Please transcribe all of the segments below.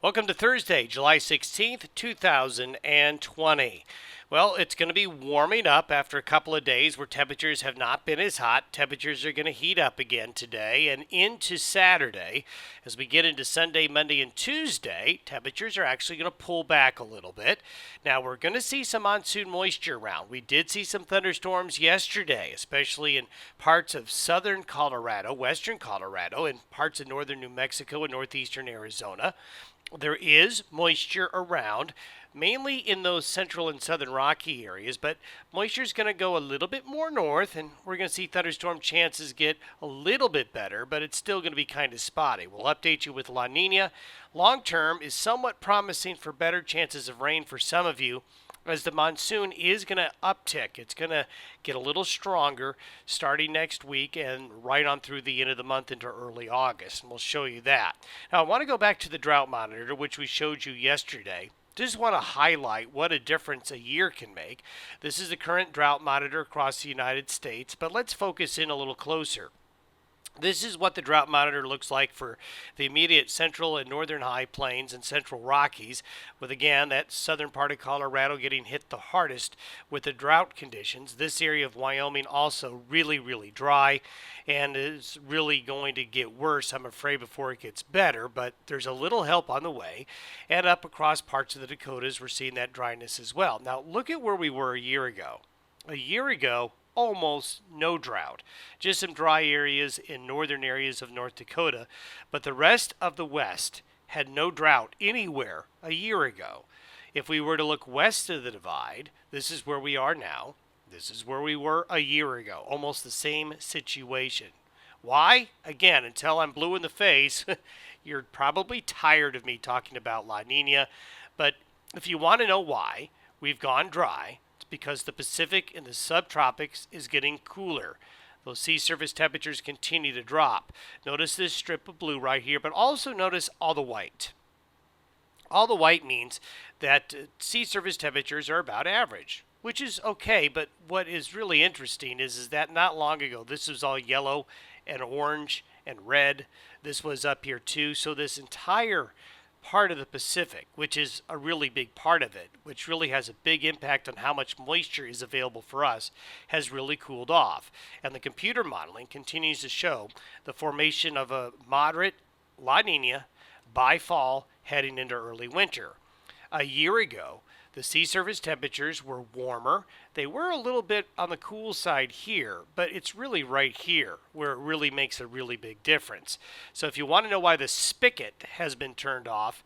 Welcome to Thursday, July 16th, 2020. Well, it's going to be warming up after a couple of days where temperatures have not been as hot. Temperatures are going to heat up again today and into Saturday. As we get into Sunday, Monday, and Tuesday, temperatures are actually going to pull back a little bit. Now, we're going to see some monsoon moisture around. We did see some thunderstorms yesterday, especially in parts of southern Colorado, western Colorado, and parts of northern New Mexico and northeastern Arizona. There is moisture around, mainly in those central and southern rocky areas, but moisture is going to go a little bit more north, and we're going to see thunderstorm chances get a little bit better, but it's still going to be kind of spotty. We'll update you with La Nina. Long term is somewhat promising for better chances of rain for some of you, as the monsoon is going to uptick. It's going to get a little stronger starting next week and right on through the end of the month into early August, and we'll show you that. Now, I want to go back to the drought monitor, which we showed you yesterday. Just want to highlight what a difference a year can make. This is the current drought monitor across the United States, but let's focus in a little closer. This is what the drought monitor looks like for the immediate central and northern high plains and central Rockies, with again that southern part of Colorado getting hit the hardest with the drought conditions. This area of Wyoming also really dry and is really going to get worse, I'm afraid, before it gets better, but there's a little help on the way. And up across parts of the Dakotas, we're seeing that dryness as well. Now, look at where we were a year ago. A year ago, almost no drought. Just some dry areas in northern areas of North Dakota, but the rest of the West had no drought anywhere a year ago. If we were to look west of the divide, this is where we are now. This is where we were a year ago. Almost the same situation. Why? Again, until I'm blue in the face, you're probably tired of me talking about La Nina, but if you want to know why we've gone dry, because the Pacific and the subtropics is getting cooler. Those sea surface temperatures continue to drop. Notice this strip of blue right here, but also notice all the white. All the white means that sea surface temperatures are about average, which is okay, but what is really interesting is that not long ago, this was all yellow and orange and red. This was up here too, so this entire part of the Pacific, which is a really big part of it, which really has a big impact on how much moisture is available for us, has really cooled off. And the computer modeling continues to show the formation of a moderate La Nina by fall heading into early winter. A year ago, the sea surface temperatures were warmer. They were a little bit on the cool side here, but it's really right here where it really makes a really big difference. So if you want to know why the spigot has been turned off,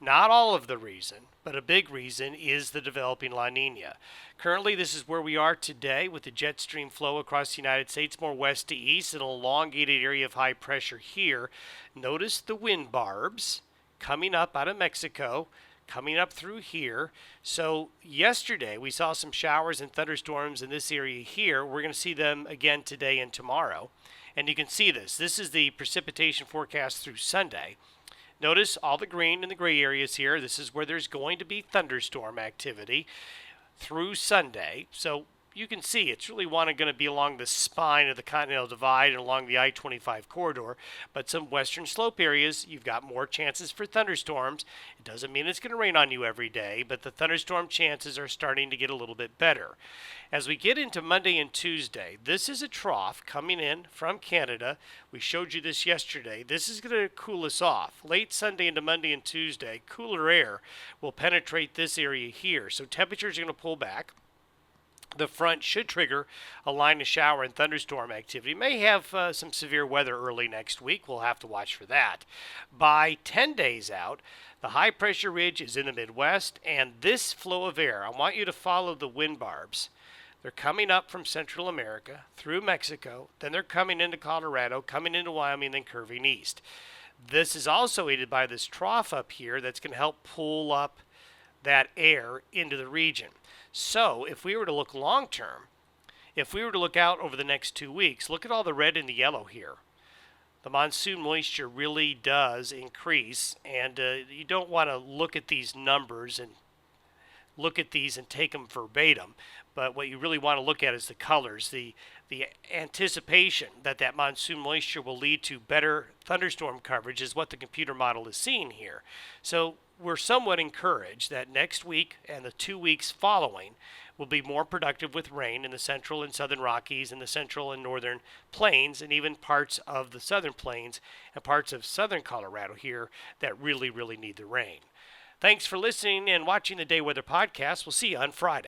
not all of the reason, but a big reason is the developing La Nina. Currently, this is where we are today with the jet stream flow across the United States, more west to east, and an elongated area of high pressure here. Notice the wind barbs coming up out of Mexico, coming up through here. So yesterday we saw some showers and thunderstorms in this area here. We're going to see them again today and tomorrow. And you can see this. This is the precipitation forecast through Sunday. Notice all the green and the gray areas here. This is where there's going to be thunderstorm activity through Sunday. So you can see it's really going to be along the spine of the Continental Divide and along the I-25 corridor. But some western slope areas, you've got more chances for thunderstorms. It doesn't mean it's going to rain on you every day, but the thunderstorm chances are starting to get a little bit better. As we get into Monday and Tuesday, this is a trough coming in from Canada. We showed you this yesterday. This is going to cool us off. Late Sunday into Monday and Tuesday, cooler air will penetrate this area here. So temperatures are going to pull back. The front should trigger a line of shower and thunderstorm activity. May have some severe weather early next week. We'll have to watch for that. By 10 days out, the high pressure ridge is in the Midwest, and this flow of air, I want you to follow the wind barbs. They're coming up from Central America through Mexico, then they're coming into Colorado, coming into Wyoming, then curving east. This is also aided by this trough up here that's going to help pull up that air into the region. So if we were to look long term, if we were to look out over the next 2 weeks, look at all the red and the yellow here. The monsoon moisture really does increase, and you don't want to look at these numbers and look at these and take them verbatim. But what you really want to look at is the colors, the anticipation that that monsoon moisture will lead to better thunderstorm coverage is what the computer model is seeing here. So we're somewhat encouraged that next week and the 2 weeks following will be more productive with rain in the central and southern Rockies and the central and northern plains and even parts of the southern plains and parts of southern Colorado here that really, really need the rain. Thanks for listening and watching the Day Weather Podcast. We'll see you on Friday.